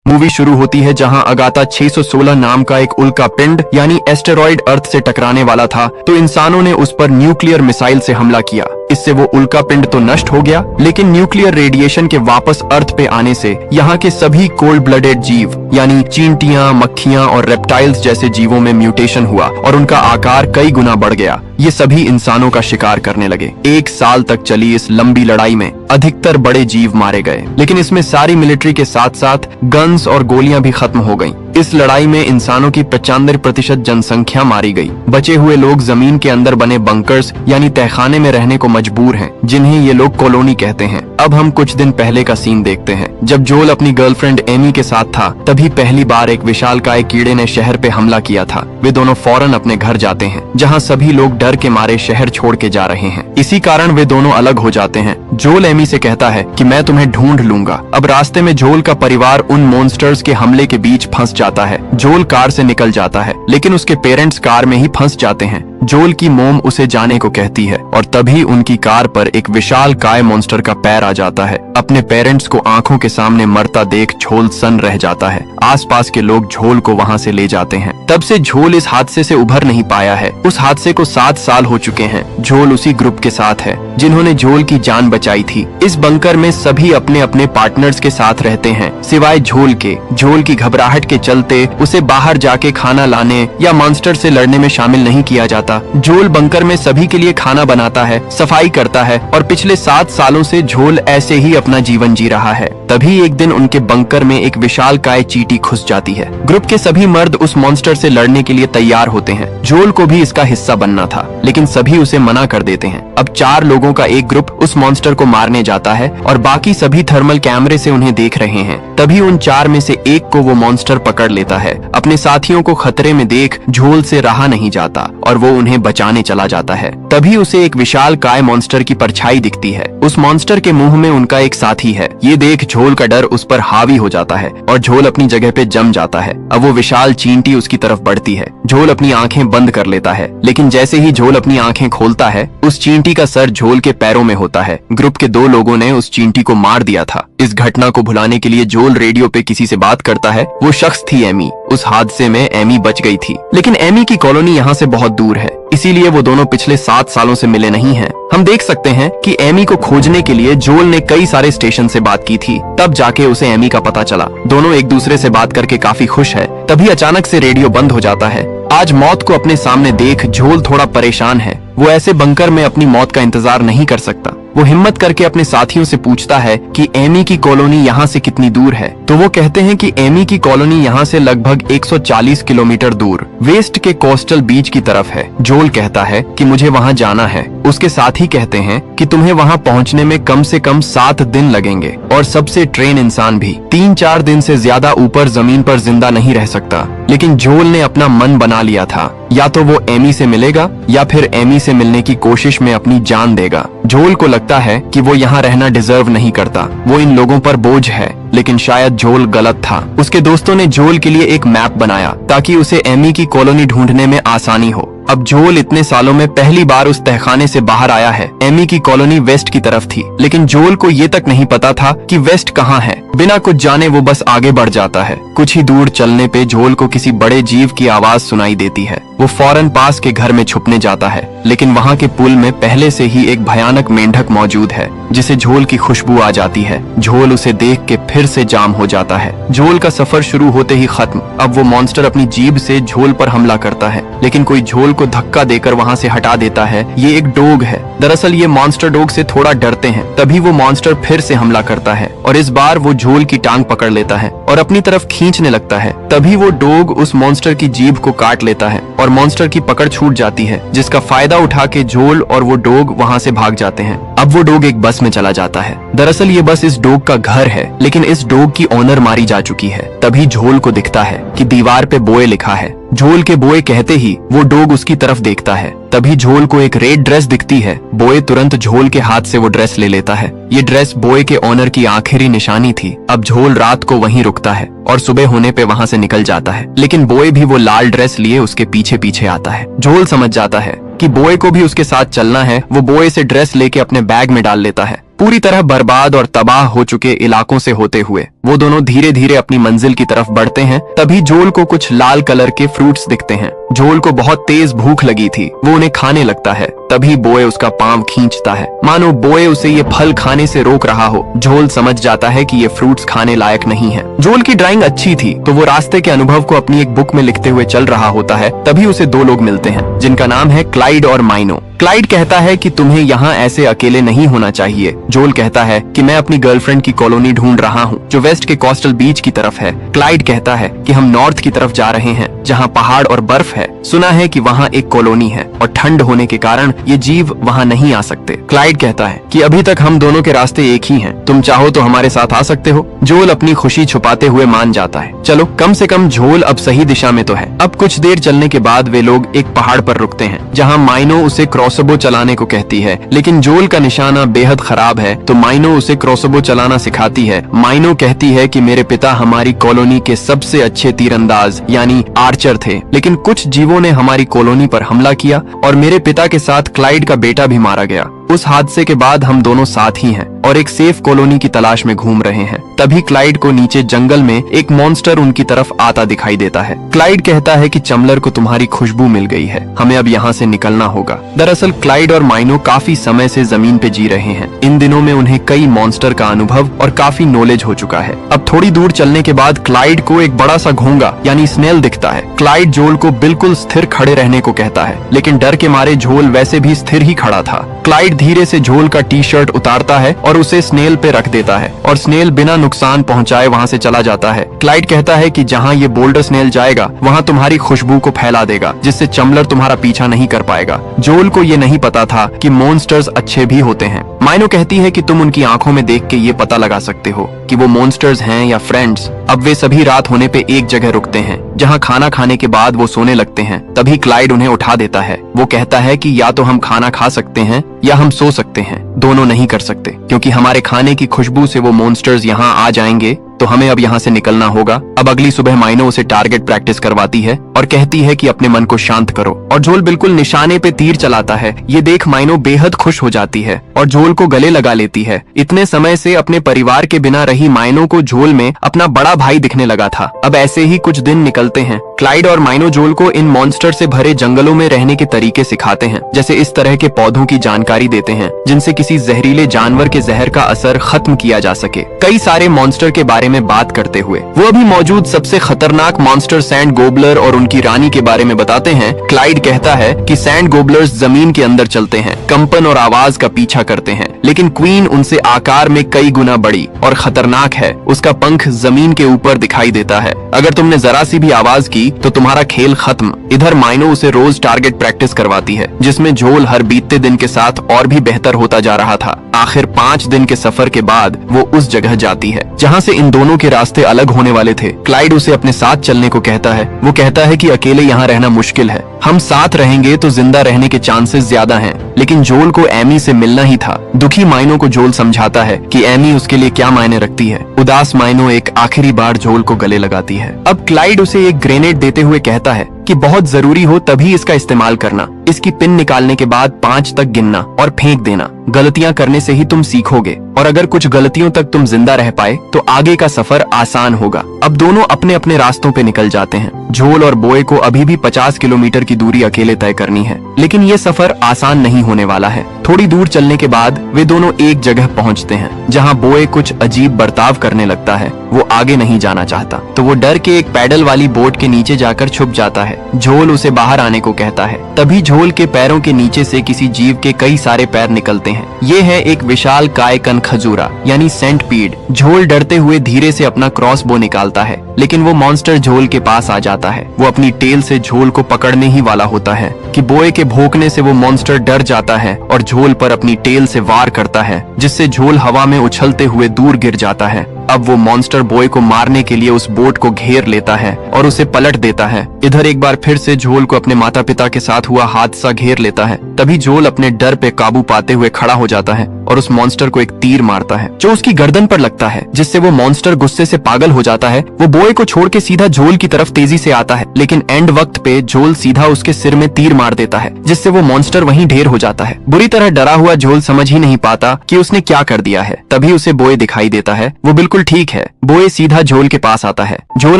Movie शुरू होती है जहां अगाथा 616 नाम का एक उल्का पिंड यानी एस्टेरॉइड अर्थ से टकराने वाला था, तो इंसानों ने उस पर न्यूक्लियर मिसाइल से हमला किया। इससे वो उल्का पिंड तो नष्ट हो गया, लेकिन न्यूक्लियर रेडिएशन के वापस अर्थ पे आने से यहाँ के सभी कोल्ड ब्लडेड जीव यानी चींटियां, मक्खियां और रेप्टाइल्स जैसे जीवों में म्यूटेशन हुआ और उनका आकार कई गुना बढ़ गया। ये सभी इंसानों का शिकार करने लगे। 1 साल तक चली इस लंबी लड़ाई में अधिकतर बड़े जीव मारे गए, लेकिन इसमें सारी मिलिट्री के साथ साथ गन्स और गोलियां भी खत्म हो गईं। इस लड़ाई में इंसानों की 95% जनसंख्या मारी गई। बचे हुए लोग जमीन के अंदर बने बंकर्स यानी तहखाने में रहने को मजबूर हैं, जिन्हें ये लोग कॉलोनी कहते हैं। अब हम कुछ दिन पहले का सीन देखते हैं। जब जोल अपनी गर्लफ्रेंड एमी के साथ था, तभी पहली बार एक विशालकाय कीड़े ने शहर पे हमला किया था। वे दोनों फौरन अपने घर जाते हैं, जहाँ सभी लोग डर के मारे शहर छोड़ के जा रहे हैं। इसी कारण वे दोनों अलग हो जाते हैं। जोल एमी से कहता है कि मैं तुम्हें ढूंढ लूंगा। अब रास्ते में जोल का परिवार उन मॉन्स्टर्स के हमले के बीच फंस जाता है। जोल कार से निकल जाता है, लेकिन उसके पेरेंट्स कार में ही फंस जाते हैं। जोल की मोम उसे जाने को कहती है और तभी उनकी कार पर एक विशाल काय मॉन्स्टर का पैर आ जाता है। अपने पेरेंट्स को आंखों के सामने मरता देख झोल सन्न रह जाता है। आसपास के लोग झोल को वहां से ले जाते हैं। तब से झोल इस हादसे से उभर नहीं पाया है। उस हादसे को 7 साल हो चुके हैं। झोल उसी ग्रुप के साथ है जिन्होंने झोल की जान बचाई थी। इस बंकर में सभी अपने अपने पार्टनर्स के साथ रहते हैं, सिवाय झोल के। झोल की घबराहट के चलते उसे बाहर जाके खाना लाने या मॉन्स्टर से लड़ने में शामिल नहीं किया जाता। झोल बंकर में सभी के लिए खाना बनाता है, सफाई करता है और पिछले 7 सालों से झोल ऐसे ही अपना जीवन जी रहा है। तभी एक दिन उनके बंकर में एक विशालकाय चींटी घुस जाती है। ग्रुप के सभी मर्द उस मॉन्स्टर से लड़ने के लिए तैयार होते हैं। झोल को भी इसका हिस्सा बनना था, लेकिन सभी उसे मना कर देते हैं। अब 4 लोगों का एक ग्रुप उस मॉन्स्टर को मारने जाता है और बाकी सभी थर्मल कैमरे से उन्हें देख रहे हैं। तभी उन 4 में से एक को वो मॉन्स्टर पकड़ लेता है। अपने साथियों को खतरे में देख झोल से रहा नहीं जाता और वो उन्हें बचाने चला जाता है। तभी उसे एक विशाल काय मॉन्स्टर की परछाई दिखती है। उस मॉन्स्टर के मुंह में उनका एक साथी है। ये देख झोल का डर उस पर हावी हो जाता है और झोल अपनी जगह पे जम जाता है। अब वो विशाल चींटी उसकी तरफ बढ़ती है। झोल अपनी आंखें बंद कर लेता है, लेकिन जैसे ही झोल अपनी आंखें खोलता है, उस चींटी का सर झोल के पैरों में होता है। ग्रुप के 2 लोगों ने उस चींटी को मार दिया था। इस घटना को भुलाने के लिए झोल रेडियो पे किसी से बात करता है। वो शख्स थी एमी। उस हादसे में एमी बच गई थी, लेकिन एमी की कॉलोनी यहाँ से बहुत दूर है, इसीलिए वो दोनों पिछले 7 सालों से मिले नहीं हैं। हम देख सकते हैं कि एमी को खोजने के लिए जोल ने कई सारे स्टेशन से बात की थी, तब जाके उसे एमी का पता चला। दोनों एक दूसरे से बात करके काफी खुश है। तभी अचानक से रेडियो बंद हो जाता है। आज मौत को अपने सामने देख झोल थोड़ा परेशान है। वो ऐसे बंकर में अपनी मौत का इंतजार नहीं कर सकता। वो हिम्मत करके अपने साथियों से पूछता है कि एमी की कॉलोनी यहाँ से कितनी दूर है। तो वो कहते हैं कि एमी की कॉलोनी यहाँ से लगभग 140 किलोमीटर दूर वेस्ट के कोस्टल बीच की तरफ है। जोल कहता है कि मुझे वहाँ जाना है। उसके साथी कहते हैं कि तुम्हें वहाँ पहुँचने में कम से कम 7 दिन लगेंगे और सबसे ट्रेन इंसान भी 3-4 दिन से ज्यादा ऊपर जमीन पर जिंदा नहीं रह सकता। लेकिन जोल ने अपना मन बना लिया था, या तो वो एमी से मिलेगा या फिर एमी से मिलने की कोशिश में अपनी जान देगा। जोल को लगता है कि वो यहाँ रहना डिजर्व नहीं करता, वो इन लोगों पर बोझ है। लेकिन शायद जोल गलत था। उसके दोस्तों ने जोल के लिए एक मैप बनाया ताकि उसे एमी की कॉलोनी ढूंढने में आसानी हो। अब जोल इतने सालों में पहली बार उस तहखाने से बाहर आया है। एमी की कॉलोनी वेस्ट की तरफ थी, लेकिन जोल को ये तक नहीं पता था कि वेस्ट कहाँ है। बिना कुछ जाने वो बस आगे बढ़ जाता है। कुछ ही दूर चलने पे जोल को किसी बड़े जीव की आवाज सुनाई देती है। वो फौरन पास के घर में छुपने जाता है, लेकिन वहाँ के पुल में पहले से ही एक भयानक मेंढक मौजूद है, जिसे झोल की खुशबू आ जाती है। झोल उसे देख के फिर से जाम हो जाता है। झोल का सफर शुरू होते ही खत्म। अब वो मॉन्स्टर अपनी जीभ से झोल पर हमला करता है, लेकिन कोई झोल को धक्का देकर वहाँ से हटा देता है। ये एक डॉग है। दरअसल ये मॉन्स्टर डॉग से थोड़ा डरते हैं। तभी वो मॉन्स्टर फिर से हमला करता है और इस बार वो झोल की टांग पकड़ लेता है और अपनी तरफ खींचने लगता है। तभी वो डॉग उस मॉन्स्टर की जीभ को काट लेता है और मॉन्स्टर की पकड़ छूट जाती है, जिसका फायदा उठा के झोल और वो डॉग वहाँ से भाग जाते हैं। अब वो डॉग एक बस में चला जाता है। दरअसल ये बस इस डॉग का घर है, लेकिन इस डॉग की ओनर मारी जा चुकी है। तभी झोल को दिखता है कि दीवार पे बोए लिखा है। झोल के बोए कहते ही वो डॉग उसकी तरफ देखता है। तभी झोल को एक रेड ड्रेस दिखती है। बोए तुरंत झोल के हाथ से वो ड्रेस ले लेता है। ये ड्रेस बोए के ओनर की आखिरी निशानी थी। अब झोल रात को वहीं रुकता है और सुबह होने पे वहाँ से निकल जाता है, लेकिन बोए भी वो लाल ड्रेस लिए उसके पीछे पीछे आता है। झोल समझ जाता है कि बोए को भी उसके साथ चलना है। वो बोए से ड्रेस लेके अपने बैग में डाल लेता है पूरी तरह बर्बाद और तबाह हो चुके इलाकों से होते हुए वो दोनों धीरे धीरे अपनी मंजिल की तरफ बढ़ते हैं। तभी जोल को कुछ लाल कलर के फ्रूट्स दिखते हैं। जोल को बहुत तेज भूख लगी थी, वो उन्हें खाने लगता है। तभी बोए उसका पांव खींचता है, मानो बोए उसे ये फल खाने से रोक रहा हो। जोल समझ जाता है कि ये फ्रूट्स खाने लायक नहीं है। जोल की ड्राइंग अच्छी थी तो वो रास्ते के अनुभव को अपनी एक बुक में लिखते हुए चल रहा होता है। तभी उसे दो लोग मिलते हैं जिनका नाम है क्लाइड और माइनो। क्लाइड कहता है कि तुम्हें यहाँ ऐसे अकेले नहीं होना चाहिए। जोल कहता है कि मैं अपनी गर्लफ्रेंड की कॉलोनी ढूंढ रहा हूँ जो वेस्ट के कोस्टल बीच की तरफ है। क्लाइड कहता है कि हम नॉर्थ की तरफ जा रहे हैं जहाँ पहाड़ और बर्फ है। सुना है कि वहाँ एक कॉलोनी है और ठंड होने के कारण ये जीव वहाँ नहीं आ सकते। क्लाइड कहता है कि अभी तक हम दोनों के रास्ते एक ही हैं, तुम चाहो तो हमारे साथ आ सकते हो। जोल अपनी खुशी छुपाते हुए मान जाता है। चलो कम से कम जोल अब सही दिशा में तो है। अब कुछ देर चलने के बाद वे लोग एक पहाड़ पर रुकते हैं जहाँ माइनो उसे क्रॉसबो चलाने को कहती है, लेकिन जोल का निशाना बेहद खराब है तो माइनो उसे क्रॉसबो चलाना सिखाती है। माइनो कहती है कि मेरे पिता हमारी कॉलोनी के सबसे अच्छे तीरंदाज यानी आर्चर थे, लेकिन कुछ जीवों ने हमारी कॉलोनी पर हमला किया और मेरे पिता के साथ क्लाइड का बेटा भी मारा गया। उस हादसे के बाद हम दोनों साथ ही हैं और एक सेफ कॉलोनी की तलाश में घूम रहे हैं। तभी क्लाइड को नीचे जंगल में एक मॉन्स्टर उनकी तरफ आता दिखाई देता है। क्लाइड कहता है कि चमलर को तुम्हारी खुशबू मिल गई है, हमें अब यहाँ से निकलना होगा। दरअसल क्लाइड और माइनो काफी समय से जमीन पे जी रहे हैं। इन दिनों में उन्हें कई मॉन्स्टर का अनुभव और काफी नॉलेज हो चुका है। अब थोड़ी दूर चलने के बाद क्लाइड को एक बड़ा सा घोंगा यानी स्नेल दिखता है। क्लाइड जोल को बिल्कुल स्थिर खड़े रहने को कहता है, लेकिन डर के मारे झोल वैसे भी स्थिर ही खड़ा था। क्लाइड धीरे से झोल का टी शर्ट उतारता है और उसे स्नेल पे रख देता है और स्नेल बिना नुकसान पहुंचाए वहां से चला जाता है। क्लाइड कहता है कि जहां ये बोल्डर स्नेल जाएगा वहां तुम्हारी खुशबू को फैला देगा, जिससे चमलर तुम्हारा पीछा नहीं कर पाएगा। जोल को ये नहीं पता था कि मॉन्स्टर्स अच्छे भी होते हैं। माइनो कहती है कि तुम उनकी आंखों में देख के ये पता लगा सकते हो कि वो मॉन्स्टर्स हैं या फ्रेंड्स। अब वे सभी रात होने पे एक जगह रुकते हैं जहां खाना खाने के बाद वो सोने लगते हैं। तभी क्लाइड उन्हें उठा देता है। वो कहता है कि या तो हम खाना खा सकते हैं या हम सो सकते हैं, दोनों नहीं कर सकते, क्योंकि हमारे खाने की खुशबू से वो मॉन्स्टर्स यहाँ आ जाएंगे तो हमें अब यहाँ से निकलना होगा। अब अगली सुबह माइनो उसे टारगेट प्रैक्टिस करवाती है और कहती है कि अपने मन को शांत करो, और जोल बिल्कुल निशाने पे तीर चलाता है। ये देख माइनो बेहद खुश हो जाती है और जोल को गले लगा लेती है। इतने समय से अपने परिवार के बिना रही माइनो को जोल में अपना बड़ा भाई दिखने लगा था। अब ऐसे ही कुछ दिन निकलते हैं। क्लाइड और माइनो जोल को इन मॉन्स्टर से भरे जंगलों में रहने के तरीके सिखाते हैं, जैसे इस तरह के पौधों की जानकारी देते हैं जिनसे किसी जहरीले जानवर के जहर का असर खत्म किया जा सके। कई सारे मॉन्स्टर के बारे में बात करते हुए वो अभी मौजूद सबसे खतरनाक मॉन्स्टर सैंड गोबलर और उनकी रानी के बारे में बताते हैं। क्लाइड कहता है कि सैंड गोबलर्स जमीन के अंदर चलते हैं, कंपन और आवाज का पीछा करते हैं, लेकिन क्वीन उनसे आकार में कई गुना बड़ी और खतरनाक है। उसका पंख जमीन के ऊपर दिखाई देता है। अगर तुमने जरा सी भी आवाज की तो तुम्हारा खेल खत्म। इधर माइनो उसे रोज टारगेट प्रैक्टिस करवाती है, जिसमें जोल हर बीतते दिन के साथ और भी बेहतर होता जा रहा था। आखिर 5 दिन के सफर के बाद वो उस जगह जाती है जहाँ से इन दोनों के रास्ते अलग होने वाले थे। क्लाइड उसे अपने साथ चलने को कहता है। वो कहता है कि अकेले यहाँ रहना मुश्किल है, हम साथ रहेंगे तो जिंदा रहने के चांसेस ज्यादा हैं। लेकिन जोल को एमी से मिलना ही था। दुखी माइनो को जोल समझाता है कि एमी उसके लिए क्या मायने रखती है। उदास माइनो एक आखिरी बार जोल को गले लगाती है। अब क्लाइड उसे एक ग्रेनेड देते हुए कहता है कि बहुत जरूरी हो तभी इसका इस्तेमाल करना। इसकी पिन निकालने के बाद 5 तक गिनना और फेंक देना। गलतियां करने से ही तुम सीखोगे, और अगर कुछ गलतियों तक तुम जिंदा रह पाए तो आगे का सफर आसान होगा। अब दोनों अपने अपने रास्तों पे निकल जाते हैं। झोल और बोए को अभी भी 50 किलोमीटर की दूरी अकेले तय करनी है, लेकिन ये सफर आसान नहीं होने वाला है। थोड़ी दूर चलने के बाद वे दोनों एक जगह पहुंचते हैं जहां बोए कुछ अजीब बर्ताव करने लगता है। वो आगे नहीं जाना चाहता तो वो डर के एक पैडल वाली बोट के नीचे जाकर छुप जाता है। झोल उसे बाहर आने को कहता है। तभी झोल के पैरों के नीचे से किसी जीव के कई सारे पैर निकलते हैं। ये है एक विशाल कायकन खजूरा यानी सेंटपीड। झोल डरते हुए धीरे से अपना क्रॉसबो निकालता है, लेकिन वो मॉन्स्टर झोल के पास आ जाता है। वो अपनी टेल से झोल को पकड़ने ही वाला होता है कि बोए के भौंकने से वो मॉन्स्टर डर जाता है और झोल पर अपनी टेल से वार करता है, जिससे झोल हवा में उछलते हुए दूर गिर जाता है। अब वो मॉन्स्टर बोए को मारने के लिए उस बोट को घेर लेता है और उसे पलट देता है। इधर एक बार फिर से झोल को अपने माता पिता के साथ हुआ हादसा घेर लेता है। तभी झोल अपने डर पे काबू पाते हुए खड़ा हो जाता है और उस मॉन्स्टर को एक तीर मारता है जो उसकी गर्दन पर लगता है, जिससे वो मॉन्स्टर गुस्से से पागल हो जाता है। वो बॉय को छोड़ के सीधा जोल की तरफ तेजी से आता है, लेकिन एंड वक्त पे जोल सीधा उसके सिर में तीर मार देता है, जिससे वो मॉन्स्टर वहीं ढेर हो जाता है। बुरी तरह डरा हुआ जोल समझ ही नहीं पाता कि उसने क्या कर दिया है। तभी उसे बॉय दिखाई देता है। वो बिल्कुल ठीक है। बॉय सीधा जोल के पास आता है। जोल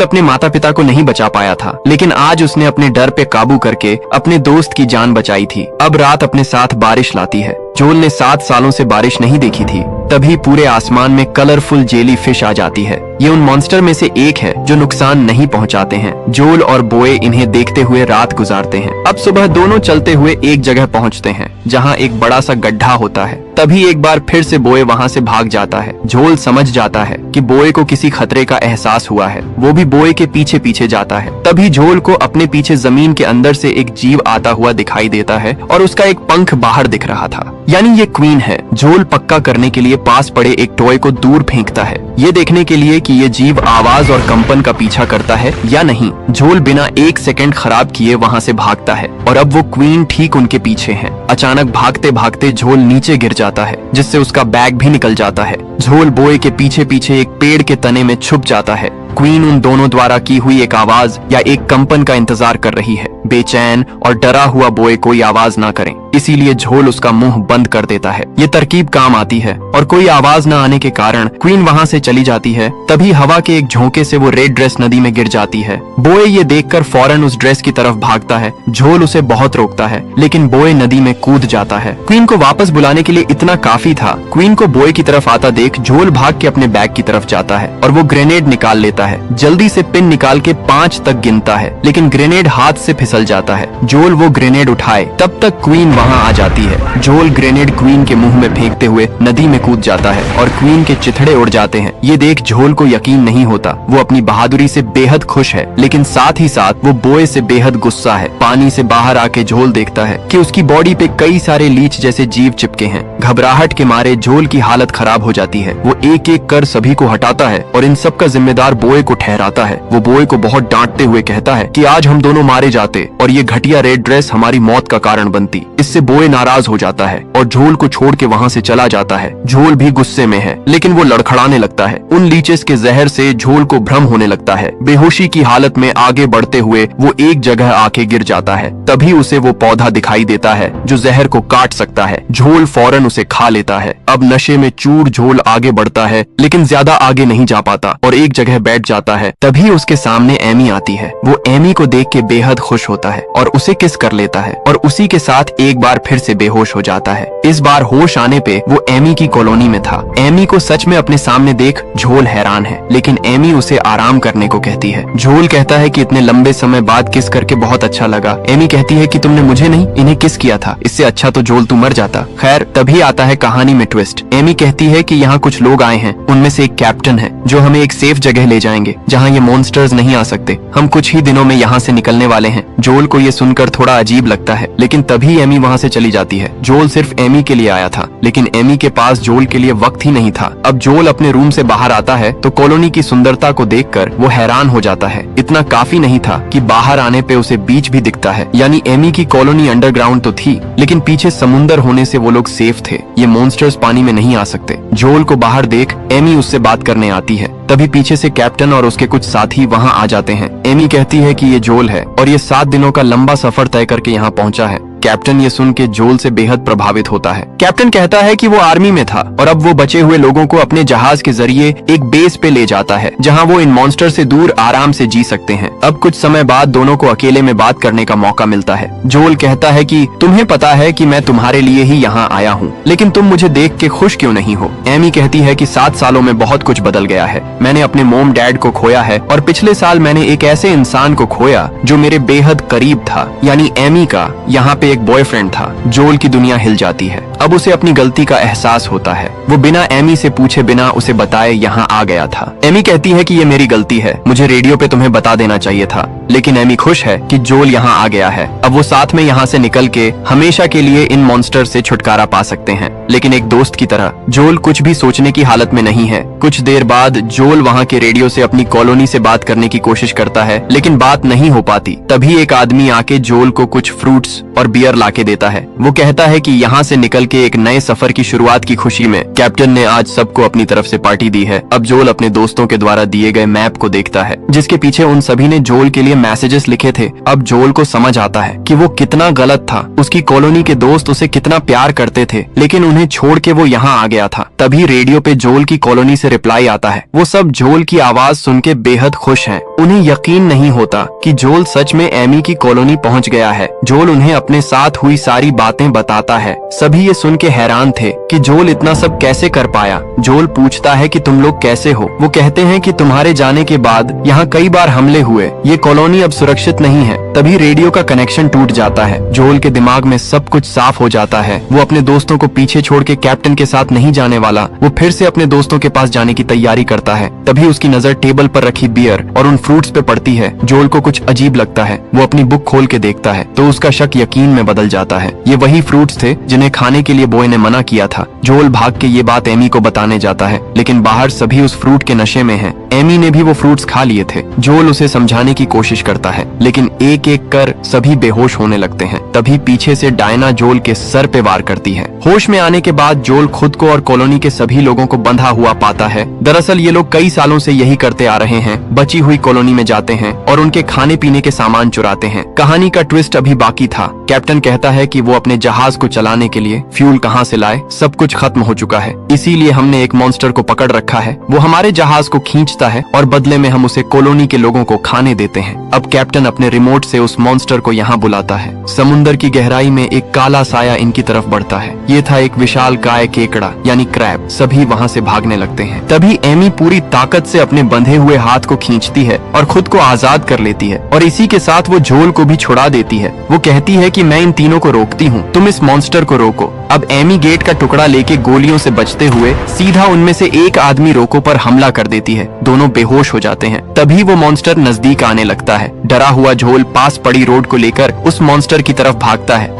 अपने माता पिता को नहीं बचा पाया था, लेकिन आज उसने अपने डर पे काबू करके अपने दोस्त की जान बचाई थी। अब रात अपने साथ बारिश लाती है। जोल ने 7 सालों से बारिश नहीं देखी थी। तभी पूरे आसमान में कलरफुल जेली फिश आ जाती है। ये उन मॉन्स्टर में से एक है जो नुकसान नहीं पहुंचाते हैं। जोल और बॉय इन्हें देखते हुए रात गुजारते हैं। अब सुबह दोनों चलते हुए एक जगह पहुंचते हैं जहां एक बड़ा सा गड्ढा होता है। तभी एक बार फिर से बॉय वहां से भाग जाता है। जोल समझ जाता है कि बॉय को किसी खतरे का एहसास हुआ है। वो भी बॉय के पीछे पीछे जाता है। तभी जोल को अपने पीछे जमीन के अंदर से एक जीव आता हुआ दिखाई देता है और उसका एक पंख बाहर दिख रहा था, यानी ये क्वीन है। जोल पक्का करने के लिए पास पड़े एक टॉय को दूर फेंकता है, ये देखने के लिए कि ये जीव आवाज और कंपन का पीछा करता है या नहीं। जोल बिना 1 सेकंड खराब किए वहां से भागता है और अब वो क्वीन ठीक उनके पीछे है। अचानक भागते भागते झोल नीचे गिर जाता है, जिससे उसका बैग भी निकल जाता है। झोल बॉय के पीछे पीछे एक पेड़ के तने में छुप जाता है। क्वीन उन दोनों द्वारा की हुई एक आवाज या एक कंपन का इंतजार कर रही है। बेचैन और डरा हुआ बॉय कोई आवाज ना करें, इसीलिए झोल उसका मुंह बंद कर देता है। ये तरकीब काम आती है और कोई आवाज न आने के कारण क्वीन वहां से चली जाती है। तभी हवा के एक झोंके से वो रेड ड्रेस नदी में गिर जाती है। बॉय ये देखकर फौरन उस ड्रेस की तरफ भागता है। झोल उसे बहुत रोकता है, लेकिन बॉय नदी में कूद जाता है। क्वीन को वापस बुलाने के लिए इतना काफी था। क्वीन को बॉय की तरफ आता देख झोल भाग के अपने बैग की तरफ जाता है और वो ग्रेनेड निकाल लेता है। जल्दी से पिन निकाल के 5 तक गिनता है, लेकिन ग्रेनेड हाथ से फिसल जाता है। जोल वो ग्रेनेड उठाए तब तक क्वीन वहां आ जाती है। जोल ग्रेनेड क्वीन के मुंह में फेंकते हुए नदी में कूद जाता है और क्वीन के चिथड़े उड़ जाते हैं। ये देख झोल को यकीन नहीं होता। वो अपनी बहादुरी से बेहद खुश है, लेकिन साथ ही साथ वो बॉय से बेहद गुस्सा है। पानी से बाहर आके झोल देखता है कि उसकी बॉडी पे कई सारे लीच जैसे जीव चिपके हैं। घबराहट के मारे झोल की हालत खराब हो जाती है। वो एक एक कर सभी को हटाता है और इन सब का जिम्मेदार बॉय को ठहराता है। वो बॉय को बहुत डांटते हुए कहता है कि आज हम दोनों मारे जाते और ये घटिया रेड ड्रेस हमारी मौत का कारण बनती। इससे बॉय नाराज हो जाता है और झोल को छोड़ के वहाँ से चला जाता है। झोल भी गुस्से में है, लेकिन वो लड़खड़ाने लगता है। उन लीचेस के जहर से झोल को भ्रम होने लगता है। बेहोशी की हालत में आगे बढ़ते हुए वो एक जगह आके गिर जाता है। तभी उसे वो पौधा दिखाई देता है जो जहर को काट सकता है। झोल फौरन उसे खा लेता है। अब नशे में चूर झोल आगे बढ़ता है, लेकिन ज्यादा आगे नहीं जा पाता और एक जगह बैठ जाता है। तभी उसके सामने एमी आती है। वो एमी को देख के बेहद खुश होता है और उसे किस कर लेता है और उसी के साथ एक बार फिर से बेहोश हो जाता है। इस बार होश आने पे वो एमी की कॉलोनी में था। एमी को सच में अपने सामने देख झोल हैरान है, लेकिन एमी उसे आराम करने को कहती है। झोल कहता है कि इतने लंबे समय बाद किस करके बहुत अच्छा लगा। एमी कहती है कि तुमने मुझे नहीं, इन्हें किस किया था। इससे अच्छा तो झोल तू मर जाता। खैर, तभी आता है कहानी में ट्विस्ट। एमी कहती है कि यहाँ कुछ लोग आए हैं, उनमें से एक कैप्टन है जो हमें एक सेफ जगह ले जाएंगे जहाँ ये मॉन्स्टर्स नहीं आ सकते। हम कुछ ही दिनों में यहाँ से निकलने वाले हैं। जोल को ये सुनकर थोड़ा अजीब लगता है, लेकिन तभी एमी वहाँ से चली जाती है। जोल सिर्फ एमी के लिए आया था, लेकिन एमी के पास जोल के लिए वक्त ही नहीं था। अब जोल अपने रूम से बाहर आता है तो कॉलोनी की सुंदरता को देखकर वो हैरान हो जाता है। इतना काफी नहीं था कि बाहर आने पे उसे बीच भी दिखता है, यानी एमी की कॉलोनी अंडरग्राउंड तो थी, लेकिन पीछे समुंदर होने से वो लोग सेफ थे। ये मॉन्स्टर्स पानी में नहीं आ सकते। जोल को बाहर देख एमी उससे बात करने आती है। तभी पीछे से कैप्टन और उसके कुछ साथी वहां आ जाते हैं। एमी कहती है कि ये जोल है और ये 7 दिनों का लंबा सफर तय करके यहाँ पहुंचा है। कैप्टन ये सुन के जोल से बेहद प्रभावित होता है। कैप्टन कहता है कि वो आर्मी में था और अब वो बचे हुए लोगों को अपने जहाज के जरिए एक बेस पे ले जाता है जहां वो इन मॉन्स्टर से दूर आराम से जी सकते हैं। अब कुछ समय बाद दोनों को अकेले में बात करने का मौका मिलता है। जोल कहता है कि तुम्हें पता है कि मैं तुम्हारे लिए ही यहाँ आया हूँ, लेकिन तुम मुझे देख के खुश क्यों नहीं हो। एमी कहती है कि 7 सालों में बहुत कुछ बदल गया है। मैंने अपने मोम डैड को खोया है और पिछले साल मैंने एक ऐसे इंसान को खोया जो मेरे बेहद करीब था, यानी एमी का यहाँ पे एक बॉयफ्रेंड था। जोल की दुनिया हिल जाती है। अब उसे अपनी गलती का एहसास होता है। वो बिना एमी से पूछे बिना उसे बताए यहाँ आ गया था। एमी कहती है कि ये मेरी गलती है, मुझे रेडियो पे तुम्हें बता देना चाहिए था, लेकिन एमी खुश है कि जोल यहाँ आ गया है। अब वो साथ में यहाँ से निकल के हमेशा के लिए इन मॉन्स्टर से छुटकारा पा सकते हैं, लेकिन एक दोस्त की तरह। जोल कुछ भी सोचने की हालत में नहीं है। कुछ देर बाद जोल वहाँ के रेडियो से अपनी कॉलोनी से बात करने की कोशिश करता है, लेकिन बात नहीं हो पाती। तभी एक आदमी आके जोल को कुछ फ्रूट्स और बियर लाके देता है। वो कहता है कि यहाँ से निकल के एक नए सफर की शुरुआत की खुशी में कैप्टन ने आज सबको अपनी तरफ से पार्टी दी है। अब जोल अपने दोस्तों के द्वारा दिए गए मैप को देखता है, जिसके पीछे उन सभी ने जोल के लिए मैसेजेस लिखे थे। अब जोल को समझ आता है कि वो कितना गलत था। उसकी कॉलोनी के दोस्त उसे कितना प्यार करते थे, लेकिन उन्हें छोड़ के वो यहाँ आ गया था। तभी रेडियो पे जोल की कॉलोनी से रिप्लाई आता है। वो सब जोल की आवाज सुन के बेहद खुश हैं। उन्हें यकीन नहीं होता कि जोल सच में एमी की कॉलोनी पहुंच गया है। जोल उन्हें अपने साथ हुई सारी बातें बताता है। सभी ये सुन के हैरान थे कि जोल इतना सब कैसे कर पाया। जोल पूछता है कि तुम लोग कैसे हो। वो कहते हैं कि तुम्हारे जाने के बाद यहाँ कई बार हमले हुए, ये कॉलोनी अब सुरक्षित नहीं है। तभी रेडियो का कनेक्शन टूट जाता है। जोल के दिमाग में सब कुछ साफ हो जाता है। वो अपने दोस्तों को पीछे छोड़ के कैप्टन के साथ नहीं जाने वाला। वो फिर से अपने दोस्तों के पास जाने की तैयारी करता है। तभी उसकी नजर टेबल पर रखी बियर और उन फ्रूट्स पे पड़ती है। जोल को कुछ अजीब लगता है। वो अपनी बुक खोल के देखता है तो उसका शक यकीन में बदल जाता है। ये वही फ्रूट्स थे जिन्हें खाने के लिए बॉय ने मना किया था। जोल भाग के ये बात एमी को बताने जाता है, लेकिन बाहर सभी उस फ्रूट के नशे में हैं। एमी ने भी वो फ्रूट्स खा लिए थे। जोल उसे समझाने की कोशिश करता है, लेकिन एक एक कर सभी बेहोश होने लगते हैं। तभी पीछे से डायना जोल के सर पे वार करती है। होश में आने के बाद जोल खुद को और कॉलोनी के सभी लोगों को बंधा हुआ पाता है। दरअसल ये लोग कई सालों से यही करते आ रहे हैं। बची हुई कॉलोनी में जाते हैं और उनके खाने पीने के सामान चुराते हैं। कहानी का ट्विस्ट अभी बाकी था। कैप्टन कहता है कि वो अपने जहाज को चलाने के लिए फ्यूल कहाँ से लाए, सब कुछ खत्म हो चुका है। इसीलिए हमने एक मॉन्स्टर को पकड़ रखा है। वो हमारे जहाज को खींचता है और बदले में हम उसे कॉलोनी के लोगों को खाने देते हैं। अब कैप्टन अपने रिमोट से उस मॉन्स्टर को यहाँ बुलाता है। समुन्दर की गहराई में एक काला साया इनकी तरफ बढ़ता है। ये था एक विशाल काय केकड़ा यानी क्रैब। सभी वहाँ से भागने लगते हैं। तभी एमी पूरी ताकत से अपने बंधे हुए हाथ को खींचती है और खुद को आजाद कर लेती है, और इसी के साथ वो जोल को भी छुड़ा देती है। वो कहती है कि मैं इन तीनों को रोकती हूँ, तुम इस मॉन्स्टर को रोको। अब एमी गेट का टुकड़ा लेके गोलियों से बचते हुए सीधा उनमें से एक आदमी रोको पर हमला कर देती है। दोनों बेहोश हो जाते हैं। तभी वो मॉन्स्टर नजदीक आने लगता है। डरा हुआ जोल पास पड़ी रोड को लेकर उस मॉन्स्टर की तरफ भागता है,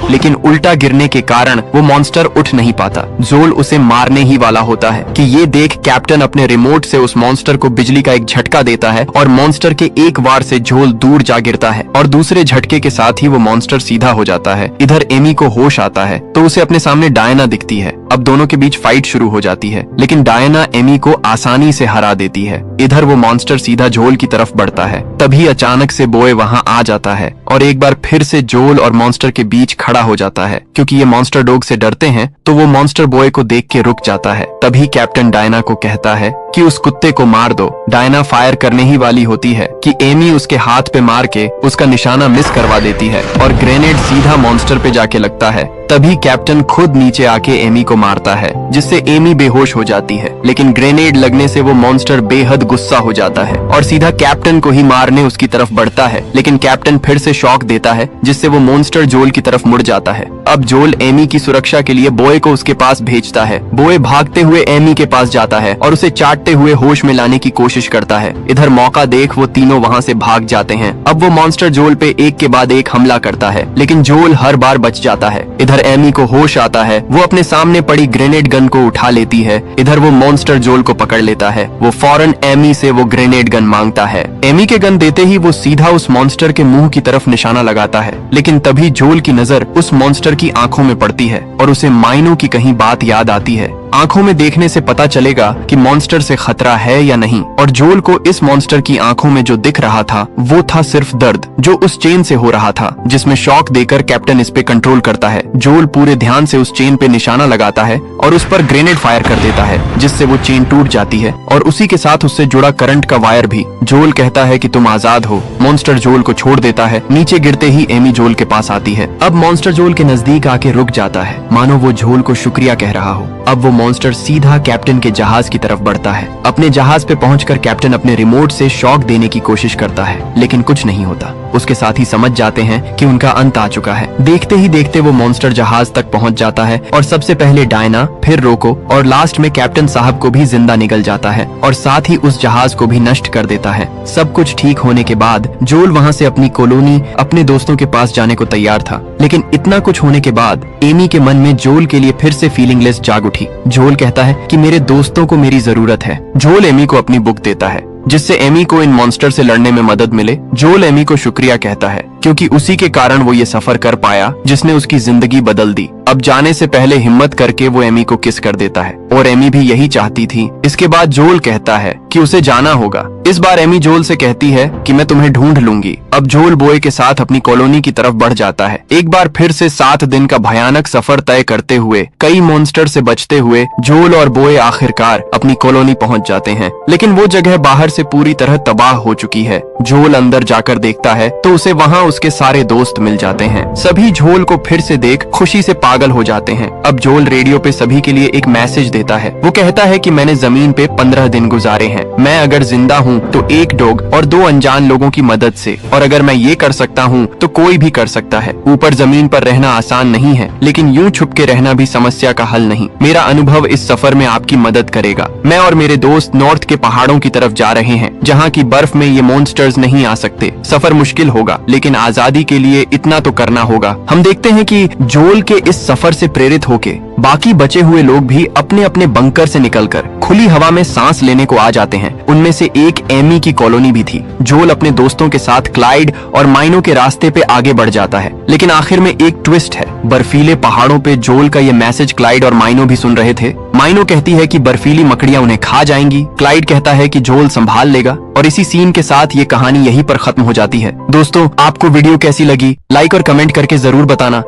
लेकिन उल्टा गिरने के कारण वो मॉन्स्टर उठ नहीं पाता। जोल उसे मारने ही वाला होता है कि ये देख कैप्टन अपने रिमोट से उस मॉन्स्टर को बिजली का एक झटका देता है और मॉन्स्टर के एक वार से जोल दूर जा गिरता है और दूसरे झटके के साथ ही वो मॉन्स्टर सीधा हो जाता है। इधर एमी को होश आता है तो उसे अपने सामने डायना दिखती है। अब दोनों के बीच फाइट शुरू हो जाती है, लेकिन डायना एमी को आसानी से हरा देती है। इधर वो मॉन्स्टर सीधा जोल की तरफ बढ़ता है। तभी अचानक से बॉय वहाँ आ जाता है और एक बार फिर से जोल और मॉन्स्टर के बीच खड़ा हो जाता है। क्योंकि ये मॉन्स्टर डॉग से डरते हैं तो वो मॉन्स्टर बॉय को देख के रुक जाता है। तभी कैप्टन डायना को कहता है कि उस कुत्ते को मार दो। डायना फायर करने ही वाली होती है कि एमी उसके हाथ पे मार के उसका निशाना मिस करवा देती है और ग्रेनेड सीधा मॉन्स्टर पे जाके लगता है। तभी कैप्टन खुद नीचे आके एमी को मारता है, जिससे एमी बेहोश हो जाती है। लेकिन ग्रेनेड लगने से वो मॉन्स्टर बेहद गुस्सा हो जाता है और सीधा कैप्टन को ही मारने उसकी तरफ बढ़ता है। लेकिन कैप्टन फिर से शॉक देता है, जिससे वो मॉन्स्टर जोल की तरफ मुड़ जाता है। अब जोल एमी की सुरक्षा के लिए बॉय को उसके पास भेजता है। बॉय भागते हुए एमी के पास जाता है और उसे चाटते हुए होश में लाने की कोशिश करता है। इधर मौका देख वो तीनों वहाँ से भाग जाते हैं। अब वो मॉन्स्टर जोल पे एक के बाद एक हमला करता है, लेकिन जोल हर बार बच जाता है। इधर एमी को होश आता है। वो अपने सामने पड़ी ग्रेनेड गन को उठा लेती है। इधर वो मॉन्स्टर जोल को पकड़ लेता है। वो फौरन एमी से वो ग्रेनेड गन मांगता है। एमी के गन देते ही वो सीधा उस मॉन्स्टर के मुंह की तरफ निशाना लगाता है, लेकिन तभी जोल की नजर उस मॉन्स्टर की आंखों में पड़ती है और उसे मायनों की कहीं बात याद आती है। आंखों में देखने से पता चलेगा कि मॉन्स्टर से खतरा है या नहीं, और जोल को इस मॉन्स्टर की आंखों में जो दिख रहा था वो था सिर्फ दर्द, जो उस चेन से हो रहा था, जिसमें शॉक देकर कैप्टन इस पे कंट्रोल करता है। जोल पूरे ध्यान से उस चेन पे निशाना लगाता है और उस पर ग्रेनेड फायर कर देता है, जिससे वो चेन टूट जाती है और उसी के साथ उससे जुड़ा करंट का वायर भी। जोल कहता है कि तुम आजाद हो। मॉन्स्टर जोल को छोड़ देता है। नीचे गिरते ही एमी जोल के पास आती है। अब मॉन्स्टर जोल के नजदीक आके रुक जाता है, मानो वो जोल को शुक्रिया कह रहा हो। अब वो मॉन्स्टर सीधा कैप्टन के जहाज की तरफ बढ़ता है। अपने जहाज पे पहुंचकर कैप्टन अपने रिमोट से शॉक देने की कोशिश करता है, लेकिन कुछ नहीं होता। उसके साथ ही समझ जाते हैं कि उनका अंत आ चुका है। देखते ही देखते वो मॉन्स्टर जहाज तक पहुंच जाता है और सबसे पहले डायना, फिर रोको और लास्ट में कैप्टन साहब को भी जिंदा निकल जाता है और साथ ही उस जहाज को भी नष्ट कर देता है। सब कुछ ठीक होने के बाद जोल वहाँ से अपनी कॉलोनी, अपने दोस्तों के पास जाने को तैयार था, लेकिन इतना कुछ होने के बाद एमी के मन में जोल के लिए फिर से फीलिंगलेस जाग उठी। जोल कहता है कि मेरे दोस्तों को मेरी जरूरत है। जोल एमी को अपनी बुक देता है। जिससे एमी को इन मॉन्स्टर से लड़ने में मदद मिले। जोल एमी को शुक्रिया कहता है क्योंकि उसी के कारण वो ये सफर कर पाया जिसने उसकी जिंदगी बदल दी। अब जाने से पहले हिम्मत करके वो एमी को किस कर देता है और एमी भी यही चाहती थी। इसके बाद जोल कहता है कि उसे जाना होगा। इस बार एमी जोल से कहती है कि मैं तुम्हें ढूंढ लूंगी। अब जोल बोए के साथ अपनी कॉलोनी की तरफ बढ़ जाता है। एक बार फिर से 7 दिन का भयानक सफर तय करते हुए, कई मॉन्स्टर से बचते हुए जोल और बोए आखिरकार अपनी कॉलोनी पहुंच जाते हैं। लेकिन वो जगह बाहर से पूरी तरह तबाह हो चुकी है। जोल अंदर जाकर देखता है तो उसे वहाँ उसके सारे दोस्त मिल जाते हैं। सभी जोल को फिर से देख खुशी से पागल हो जाते हैं। अब जोल रेडियो पे सभी के लिए एक मैसेज देता है। वो कहता है कि मैंने जमीन पे 15 दिन गुजारे हैं। मैं अगर जिंदा हूँ तो एक डॉग और 2 अनजान लोगों की मदद से, और अगर मैं ये कर सकता हूँ तो कोई भी कर सकता है। ऊपर जमीन पर रहना आसान नहीं है, लेकिन यूं छुप के रहना भी समस्या का हल नहीं। मेरा अनुभव इस सफर में आपकी मदद करेगा। मैं और मेरे दोस्त नॉर्थ के पहाड़ों की तरफ जा रहे हैं, जहाँ की बर्फ में ये मॉन्स्टर्स नहीं आ सकते। सफर मुश्किल होगा, लेकिन आजादी के लिए इतना तो करना होगा। हम देखते हैं कि जोल के इस सफर से प्रेरित होके बाकी बचे हुए लोग भी अपने अपने बंकर से निकलकर खुली हवा में सांस लेने को आ जाते हैं। उनमें से एक एमी की कॉलोनी भी थी। जोल अपने दोस्तों के साथ क्लाइड और माइनो के रास्ते पे आगे बढ़ जाता है, लेकिन आखिर में एक ट्विस्ट है। बर्फीले पहाड़ों पे जोल का ये मैसेज क्लाइड और माइनो भी सुन रहे थे। माइनो कहती है कि बर्फीली मकड़ियां उन्हें खा जाएंगी। क्लाइड कहता है कि जोल संभाल लेगा, और इसी सीन के साथ ये कहानी यहीं पर खत्म हो जाती है। दोस्तों, आपको वीडियो कैसी लगी? लाइक और कमेंट करके जरूर बताना।